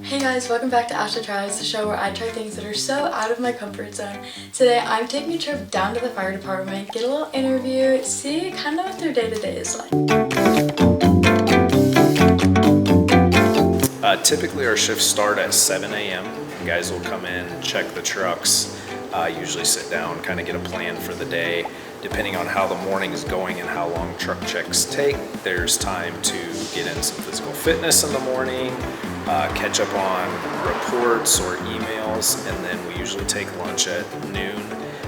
Hey guys, welcome back to Ashlee Tries, the show where I try things that are so out of my comfort zone. Today I'm taking a trip down to the fire department, get a little interview, see kind of what their day-to-day is like. Typically our shifts start at 7 a.m. Guys will come in, check the trucks, usually sit down, kind of get a plan for the day. Depending on how the morning is going and how long truck checks take, there's time to get in some physical fitness in the morning, catch up on reports or emails, and then we usually take lunch at noon.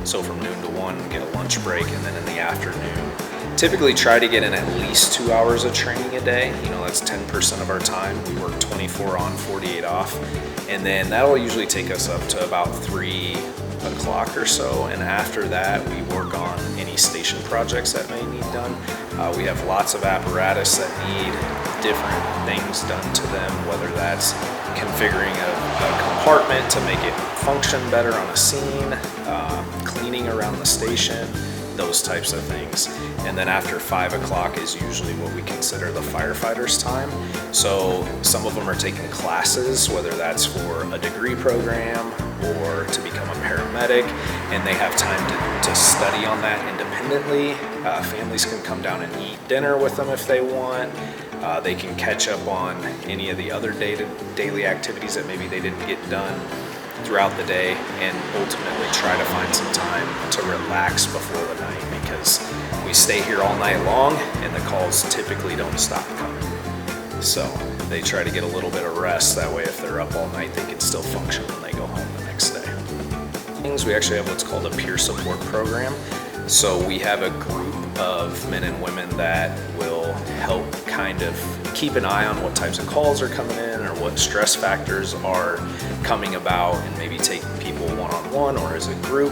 So from noon to 1, get a lunch break, and then in the afternoon, typically try to get in at least 2 hours of training a day. You know, that's 10% of our time. We work 24 on, 48 off. And then that'll usually take us up to about 3 o'clock or so. And after that, we work on any station projects that may need done. We have lots of apparatus that need different things done to them, whether that's configuring a compartment to make it function better on a scene, cleaning around the station, those types of things. And then after 5 o'clock is usually what we consider the firefighters' time. So some of them are taking classes, whether that's for a degree program or to become a paramedic, and they have time to study on that independently. Families can come down and eat dinner with them if they want. They can catch up on any of the other daily activities that maybe they didn't get done throughout the day, and ultimately try to find some time to relax before the night, because we stay here all night long and the calls typically don't stop coming. So they try to get a little bit of rest, that way if they're up all night they can still function when they go home the next day. We actually have what's called a peer support program. So we have a group of men and women that will help kind of keep an eye on what types of calls are coming in or what stress factors are coming about, and maybe take people one-on-one or as a group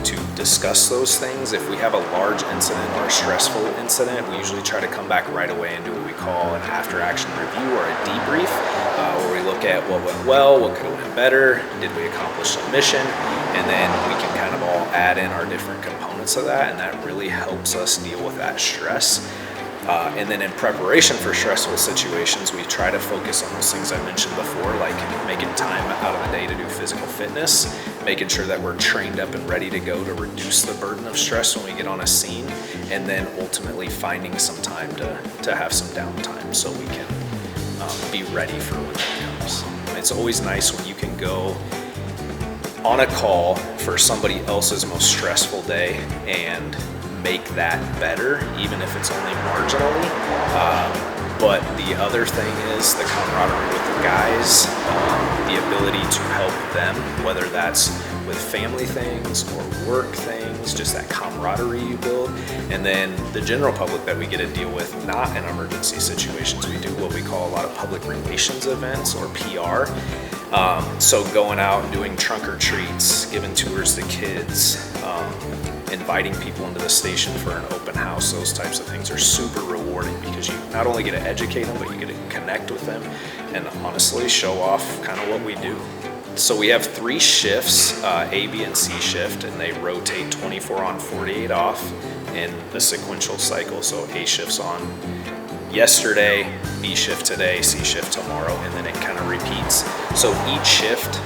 to discuss those things. If we have a large incident or a stressful incident, we usually try to come back right away and do what we call an after-action review or a debrief, where we look at what went well, what could have went better, did we accomplish the mission, and then we can kind of all add in our different components of that, and that really helps us deal with that stress. And then in preparation for stressful situations, we try to focus on those things I mentioned before, like making time out of the day to do physical fitness, making sure that we're trained up and ready to go to reduce the burden of stress when we get on a scene, and then ultimately finding some time to have some downtime so we can be ready for when it comes. It's always nice when you can go on a call for somebody else's most stressful day and make that better, even if it's only marginally. But the other thing is the camaraderie with the guys, the ability to help them, whether that's with family things or work things, just that camaraderie you build. And then the general public that we get to deal with, not in emergency situations. We do what we call a lot of public relations events, or PR. So going out and doing trunk or treats, giving tours to kids, inviting people into the station for an open house, those types of things are super rewarding, because you not only get to educate them, but you get to connect with them and honestly show off kind of what we do. So we have 3 shifts, A, B, and C shift, and they rotate 24 on, 48 off in the sequential cycle. So A shift's on yesterday, B shift today, C shift tomorrow, and then it kind of repeats. So each shift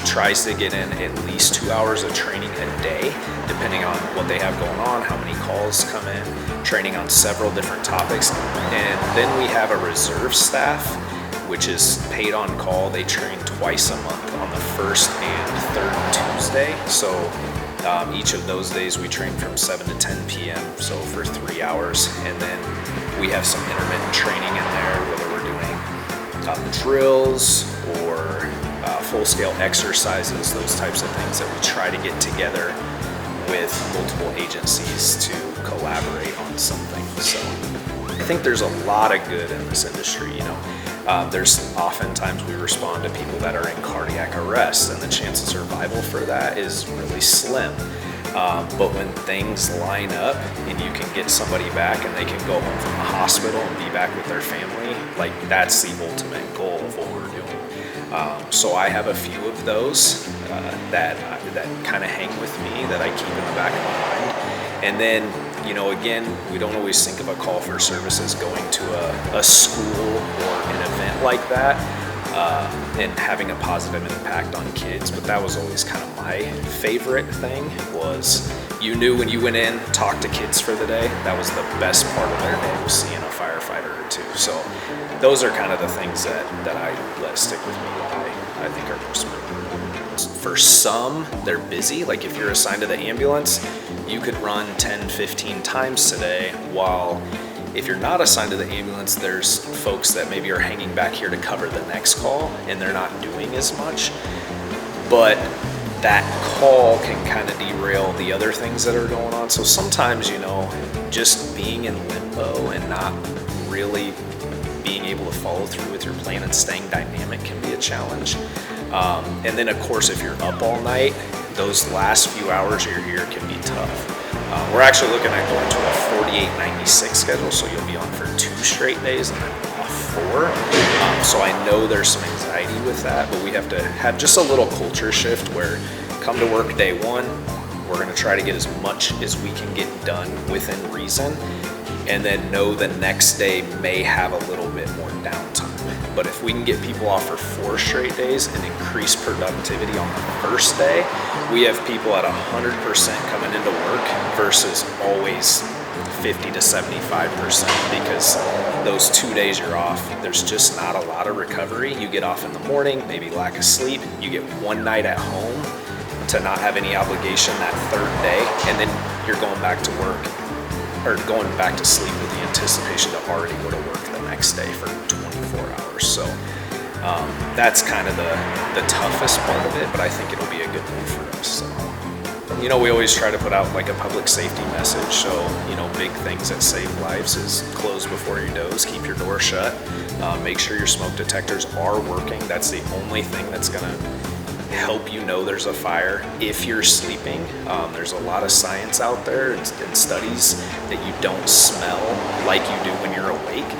tries to get in at least 2 hours of training a day, depending on what they have going on, how many calls come in, training on several different topics. And then we have a reserve staff, which is paid on call. They train twice a month on the first and third Tuesday. So each of those days we train from 7 to 10 p.m., so for 3 hours. And then we have some intermittent training in there, whether we're doing drills or full-scale exercises, those types of things that we try to get together with multiple agencies to collaborate on something. So I think there's a lot of good in this industry. You know, there's oftentimes we respond to people that are in cardiac arrest, and the chance of survival for that is really slim. But when things line up and you can get somebody back and they can go home from the hospital and be back with their family, like that's the ultimate goal of what we're doing. So I have a few of those that kind of hang with me, that I keep in the back of my mind. And then, you know, again, we don't always think of a call for service as going to a school or an event like that. and having a positive impact on kids. But that was always kind of my favorite thing, was you knew when you went in, talked to kids for the day, that was the best part of their day, was seeing a firefighter or two. So those are kind of the things that I let stick with me, that I think are most important. For some, they're busy. Like if you're assigned to the ambulance, you could run 10, 15 times today, while if you're not assigned to the ambulance, there's folks that maybe are hanging back here to cover the next call, and they're not doing as much. But that call can kind of derail the other things that are going on. So sometimes, just being in limbo and not really being able to follow through with your plan and staying dynamic can be a challenge. And then of course, if you're up all night, those last few hours you're here can be tough. We're actually looking at going to a 48-96 schedule, so you'll be on for 2 straight days and then off 4. So I know there's some anxiety with that, but we have to have just a little culture shift where come to work day 1, we're gonna try to get as much as we can get done within reason, and then know the next day may have a little bit more downtime. But if we can get people off for 4 straight days and increase productivity on the first day, we have people at 100% coming into work versus always 50 to 75%, because those 2 days you're off, there's just not a lot of recovery. You get off in the morning, maybe lack of sleep, you get 1 night at home to not have any obligation that 3rd day, and then you're going back to work or going back to sleep with the anticipation to already go to work the next day for 24 hours. So that's kind of the toughest part of it, but I think it'll be a good move for us. So, we always try to put out like a public safety message. So, big things that save lives is close before you doze, keep your door shut, make sure your smoke detectors are working. That's the only thing that's gonna help there's a fire if you're sleeping. There's a lot of science out there and studies that you don't smell like you do when you're awake.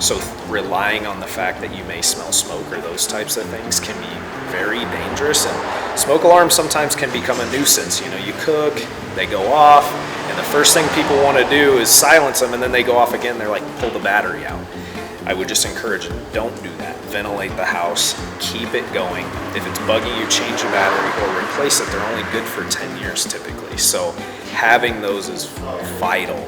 So relying on the fact that you may smell smoke or those types of things can be very dangerous, and smoke alarms sometimes can become a nuisance. You cook, they go off, and the first thing people want to do is silence them, and then they go off again, they're like, pull the battery out. I would just encourage them, don't do that. Ventilate the house, keep it going. If it's bugging you, change the battery or replace it. They're only good for 10 years typically. So having those is vital,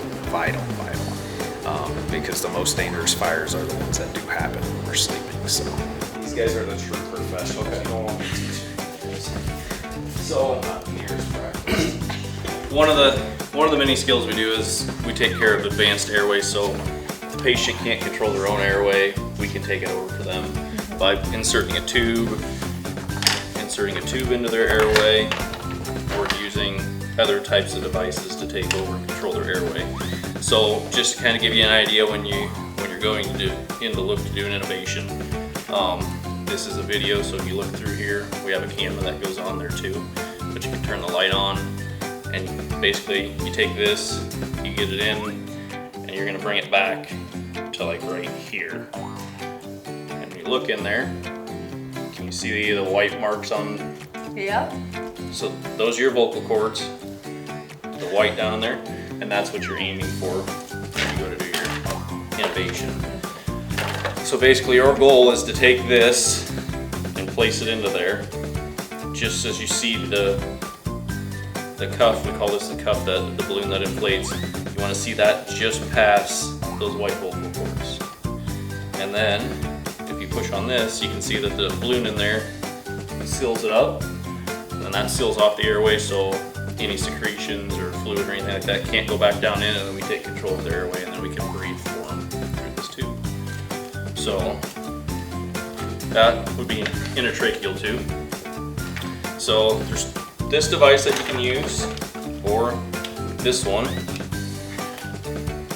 because the most dangerous fires are the ones that do happen when we're sleeping. So these guys are the true professionals. Okay. You don't want me teaching. So one of the many skills we do is we take care of advanced airways. So if the patient can't control their own airway, we can take it over for them by inserting a tube into their airway, or using other types of devices to take over and control their airway. So just to kind of give you an idea, when you're going to look to do an intubation, this is a video. So if you look through here, we have a camera that goes on there too, but you can turn the light on, and basically you take this, you get it in, and you're going to bring it back to like right here. And when you look in there, can you see the white marks on? Yep. So those are your vocal cords, the white down there, and that's what you're aiming for when you go to do your intubation. So basically our goal is to take this and place it into there, just as you see the cuff. We call this the cuff, the balloon that inflates. You want to see that just past those white vocal cords. And then if you push on this, you can see that the balloon in there seals it up, and that seals off the airway, so any secretions or fluid or anything like that can't go back down in, and then we take control of the airway, and then we can breathe for them through this tube. So that would be an intertracheal tube. So there's this device that you can use, or this one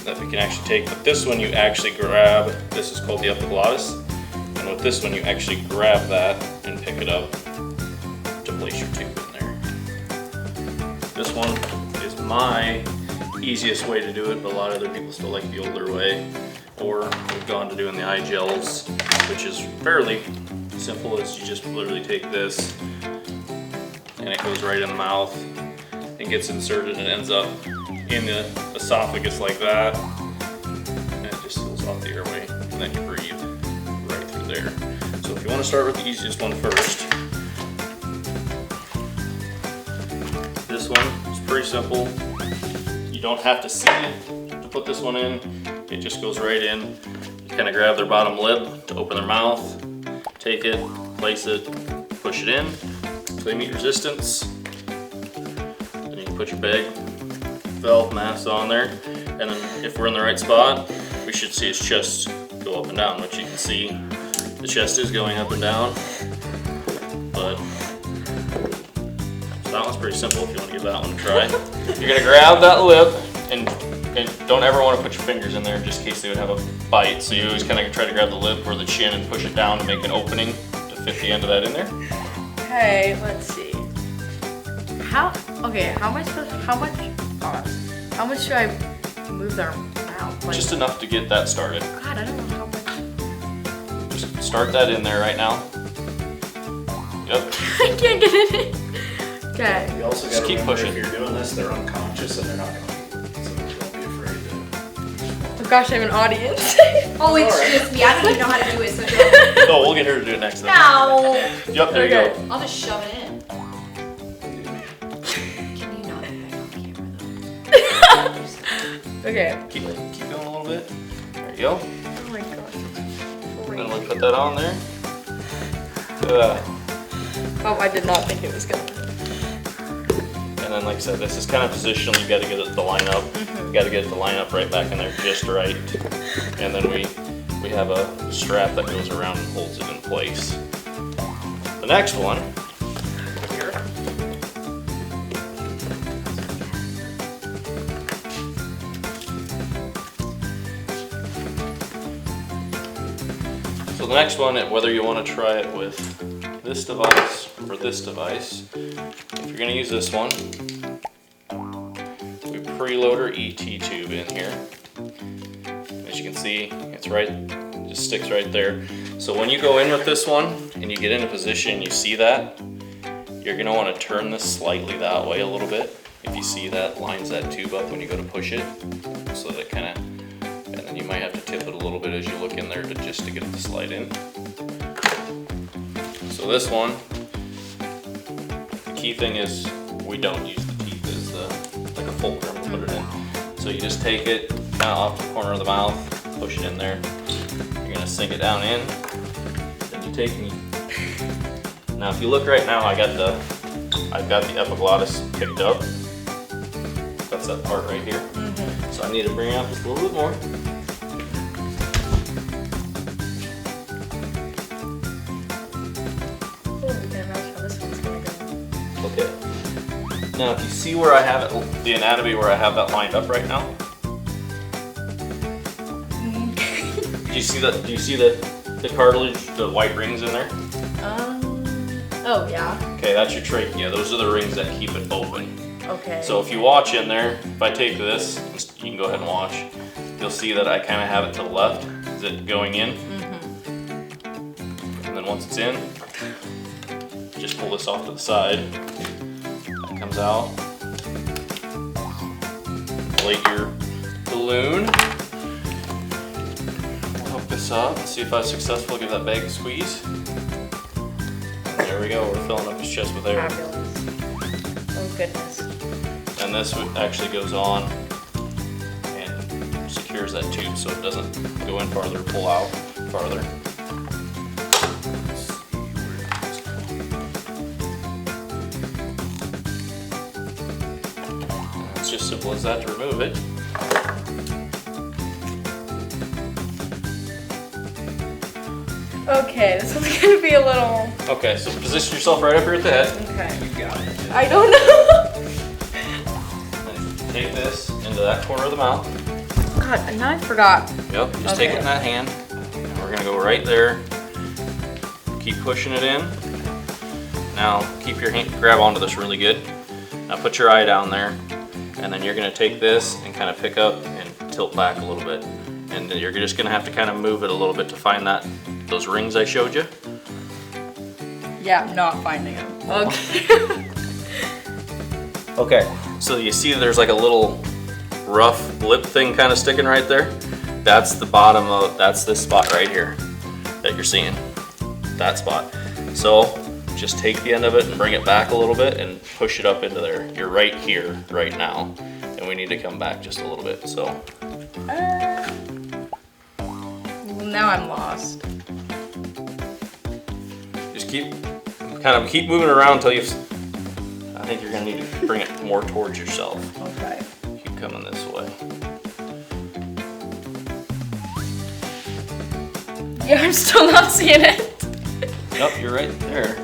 that we can actually take, but this one you actually grab. This is called the epiglottis, and with this one you actually grab that and pick it up to place your tube in there. This one is my easiest way to do it, but a lot of other people still like the older way, or we've gone to doing the eye gels, which is fairly simple. As you just literally take this and it goes right in the mouth and gets inserted and ends up in the esophagus like that, and it just seals off the airway, and then you breathe right through there. So if you want to start with the easiest one first. This one is pretty simple. You don't have to see it to put this one in. It just goes right in. You kind of grab their bottom lip to open their mouth, take it, place it, push it in until you meet resistance. Then you can put your bag valve mask on there, and then if we're in the right spot, we should see his chest go up and down, which you can see the chest is going up and down. But so that one's pretty simple if you want to give that one a try. You're gonna grab that lip and don't ever want to put your fingers in there just in case they would have a bite. So you always kind of try to grab the lip or the chin and push it down to make an opening to fit the end of that in there. Okay, let's see. How much should I move their mouth? Like, Just enough to get that started. God, I don't know how much. Just start that in there right now. Yep. I can't get it in. Okay. You also Just gotta keep remember pushing. if you're doing this, they're unconscious and they're not gonna eat. So don't be afraid to. Oh gosh, I have an audience. Oh, it's Alright. just me. I don't even know how to do it, so don't. Oh, we'll get her to do it next time. No. Yep, there you Okay. go. I'll just shove it in. Can you not put that on camera though? Okay. Keep going a little bit. There you go. Oh my gosh. Then we'll put that on there. Oh, I did not think it was gonna. And then, like I said, this is kind of positional. You got to get it to line up. You got to get it to line up right back in there just right. And then we have a strap that goes around and holds it in place. The next one here. So the next one, whether you want to try it with this device or this device, if you're going to use this one, we preload our ET tube in here. As you can see, it's right, it just sticks right there. So when you go in with this one and you get into position, you see that, you're going to want to turn this slightly that way a little bit. If you see that, lines that tube up when you go to push it, so that kind of, and then you might have to tip it a little bit as you look in there just to get it to slide in. So this one, the key thing is we don't use the teeth as like a fulcrum to put it in. So you just take it kind of off the corner of the mouth, push it in there. You're gonna sink it down in. Then you take me. Now if you look right now, I've got the epiglottis picked up. That's that part right here. So I need to bring it out just a little bit more. Oh, I can imagine how this one's gonna go. Okay. Now if you see where I have it, the anatomy where I have that lined up right now. Do you see that? Do you see the cartilage, the white rings in there? Oh yeah. Okay, that's your trachea. Those are the rings that keep it open. Okay. So if you watch in there, if I take this, you can go ahead and watch. You'll see that I kind of have it to the left. Is it going in? And then once it's in, just pull this off to the side. That comes out. Inflate your balloon. We'll hook this up and see if I was successful. Give that bag a squeeze. And there we go. We're filling up his chest with air. Fabulous. Oh goodness. And this actually goes on and secures that tube so it doesn't go in farther or pull out farther. It's just simple as that to remove it. Okay, this one's gonna be a little. Okay, so position yourself right up here at the head. Okay. You got it. I don't know. And take this into that corner of the mouth. God, now I forgot. Yep, just take it in that hand. And we're gonna go right there. Keep pushing it in. Now keep your hand, grab onto this really good. Now put your eye down there. And then you're gonna take this and kind of pick up and tilt back a little bit. And then you're just gonna have to kind of move it a little bit to find those rings I showed you. Yeah, I'm not finding them. Okay. Okay, so you see there's like a little rough lip thing kind of sticking right there? That's the bottom of, that's this spot right here that you're seeing. that spot. So just take the end of it and bring it back a little bit and push it up into there. You're right here, right now. And we need to come back just a little bit, so. Well, now I'm lost. Just keep moving around until I think you're gonna need to bring it more towards yourself. Okay. Keep coming this way. Yeah, I'm still not seeing it. Nope, you're right there.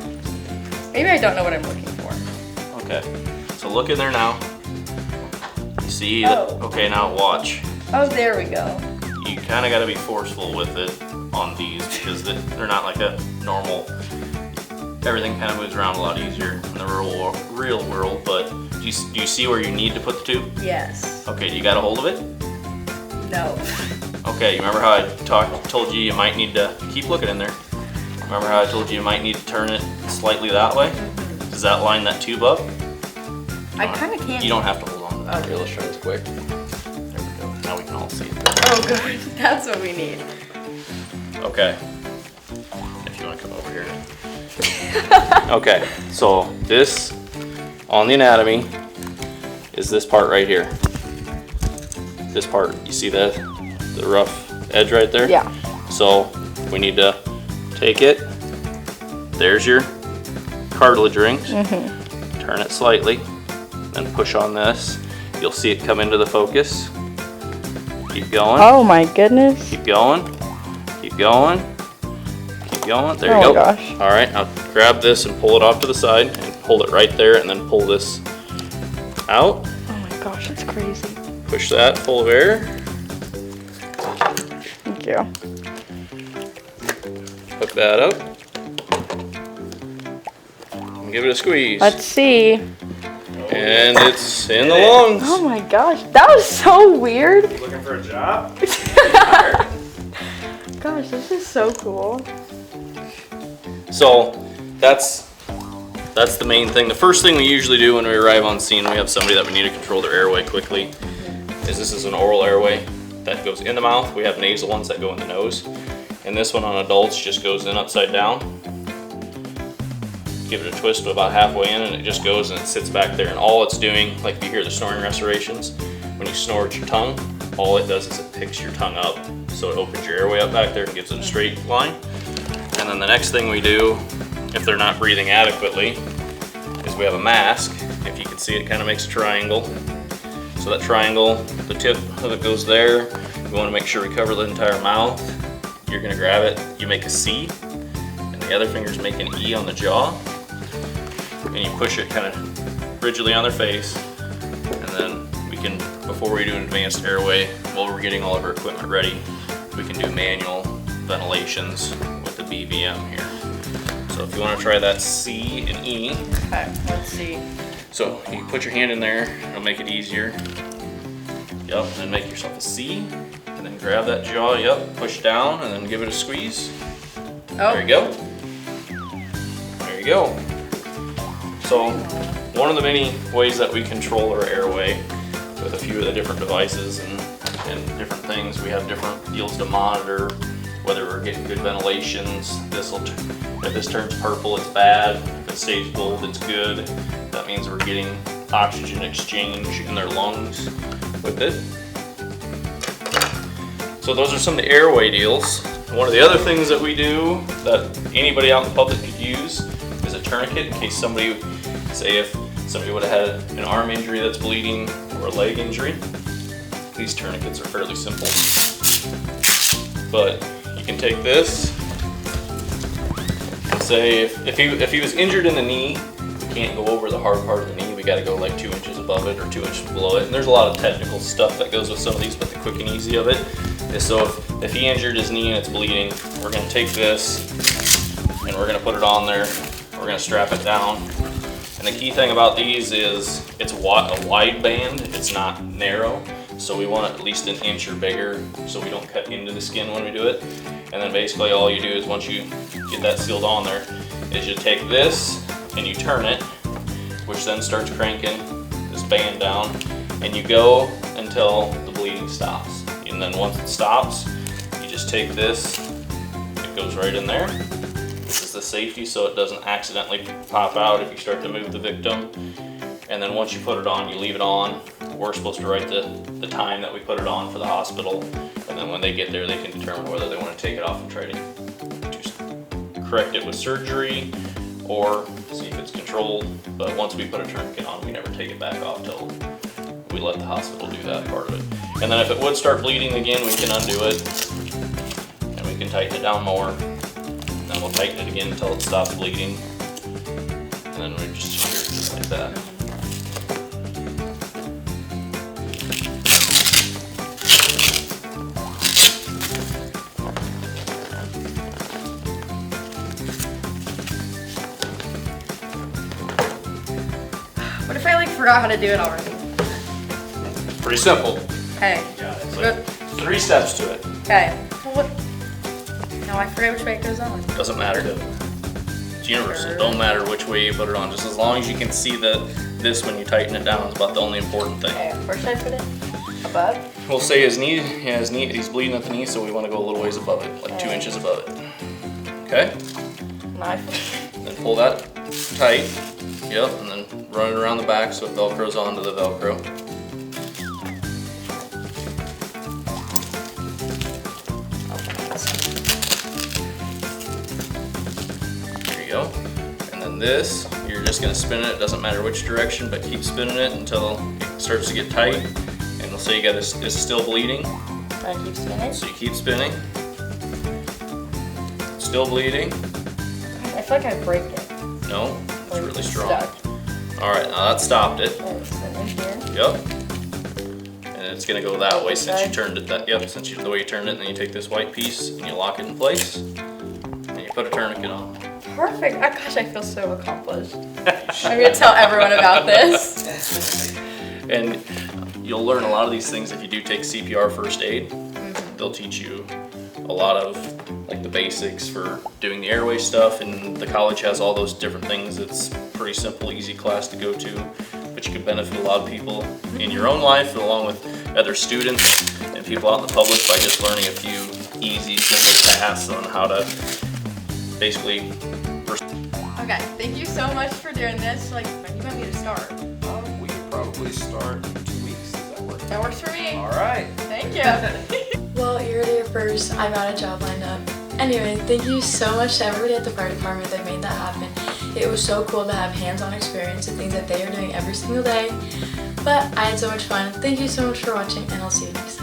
Maybe I don't know what I'm looking for. Okay, so look in there now. You see that? Oh. Okay, now watch. Oh, there we go. You kind of got to be forceful with it on these because they're not like a normal. Everything kind of moves around a lot easier in the real world. But do you see where you need to put the tube? Yes. Okay, do you got a hold of it? No. Okay, you remember how I told you might need to keep looking in there? Remember how I told you might need to turn it slightly that way? Does that line that tube up? I kind of can't. You don't have to hold on to that. Okay. Here, let's try this quick. There we go. Now we can all see it. Oh, good. That's what we need. Okay. If you want to come over here. Okay, so this on the anatomy is this part right here. This part, you see the rough edge right there? Yeah. So we need to take it. There's your cartilage rings. Turn it slightly, then push on this. You'll see it come into the focus. Keep going. Oh my goodness. Keep going. Keep going. Keep going. There you Oh go. my gosh. All right, now grab this and pull it off to the side and hold it right there and then pull this out. Oh my gosh, that's crazy. Push that full of air. Thank you. Hook that up. And give it a squeeze. Let's see. And it's in the lungs. Oh my gosh, that was so weird. Looking for a job? Gosh, this is so cool. So that's the main thing. The first thing we usually do when we arrive on scene, we have somebody that we need to control their airway quickly. This is an oral airway that goes in the mouth. We have nasal ones that go in the nose. And this one on adults just goes in upside down. Give it a twist about halfway in and it just goes and it sits back there. And all it's doing, like if you hear the snoring respirations, when you snore at your tongue, all it does is it picks your tongue up. So it opens your airway up back there and gives it a straight line. And then the next thing we do, if they're not breathing adequately, is we have a mask. If you can see, it kind of makes a triangle. So that triangle, the tip of it goes there. We want to make sure we cover the entire mouth. You're going to grab it, you make a C, and the other finger's make an E on the jaw. And you push it kind of rigidly on their face. And then we can, before we do an advanced airway, while we're getting all of our equipment ready, we can do manual ventilations with the BVM here. So if you want to try that C and E. Okay, let's see. So you put your hand in there, it'll make it easier. Yep, and then make yourself a C, and then grab that jaw, yep, push down, and then give it a squeeze. Oh. There you go. There you go. So one of the many ways that we control our airway with a few of the different devices and different things, we have different deals to monitor whether we're getting good ventilations. If this turns purple, it's bad. If it stays gold, it's good. That means we're getting oxygen exchange in their lungs with it. So those are some of the airway deals. One of the other things that we do that anybody out in the public could use is a tourniquet in case somebody, say if somebody would have had an arm injury that's bleeding or a leg injury. These tourniquets are fairly simple. But you can take this and say if he was injured in the knee, we can't go over the hard part of the knee. We got to go like 2 inches above it or 2 inches below it. And there's a lot of technical stuff that goes with some of these, but the quick and easy of it is so if he injured his knee and it's bleeding, we're going to take this and we're going to put it on there. We're going to strap it down. And the key thing about these is it's a wide band. It's not narrow. So we want it at least an inch or bigger so we don't cut into the skin when we do it. And then basically all you do is once you get that sealed on there is you take this and you turn it, which then starts cranking this band down, and you go until the bleeding stops. And then once it stops, you just take this, it goes right in there. This is the safety so it doesn't accidentally pop out if you start to move the victim. And then once you put it on, you leave it on. We're supposed to write the time that we put it on for the hospital. And then when they get there, they can determine whether they want to take it off and try to correct it with surgery or see if it's controlled. But once we put a tourniquet on, we never take it back off till we let the hospital do that part of it. And then if it would start bleeding again, we can undo it and we can tighten it down more. And then we'll tighten it again until it stops bleeding. And then we just secure it just like that. What if I like forgot how to do it already? Pretty simple. Okay. Yeah, it's like 3 steps to it. Okay. Well, what? No, I forget which way it goes on. Doesn't matter. It's universal. Sure. Don't matter which way you put it on. Just as long as you can see this when you tighten it down is about the only important thing. Okay, where should I put it? Above? We'll say his knee, he's bleeding at the knee, so we want to go a little ways above it, like 2 inches above it. Okay? Knife. Then pull that tight. Yep, and then run it around the back so it velcros onto the Velcro. There you go. And then this, you're just gonna spin it. It doesn't matter which direction, but keep spinning it until it starts to get tight. And we'll say you got this is still bleeding. I keep spinning. So you keep spinning. Still bleeding. I feel like I break it. No, it's Or really strong. stuck. All right, now that stopped it. Okay, spin in here. Yep. And it's gonna go that way since you turned it that, yep, since the way you turned it, and then you take this white piece and you lock it in place. And you put a tourniquet on. Perfect. Oh, gosh, I feel so accomplished. I'm gonna tell everyone about this. And you'll learn a lot of these things if you do take CPR first aid. They'll teach you a lot of like the basics for doing the airway stuff, and the college has all those different things. It's pretty simple, easy class to go to, but you can benefit a lot of people in your own life along with other students and people out in the public by just learning a few easy, simple tasks on how to basically. Okay, thank you so much for doing this. Like, when do you want me to start? We could probably start in 2 weeks. Does that work? That works for me. All right. Thank you. Well, you heard it here first. I got a job lined up. Anyway, thank you so much to everybody at the fire department that made that happen. It was so cool to have hands-on experience and things that they are doing every single day. But I had so much fun. Thank you so much for watching, and I'll see you next time.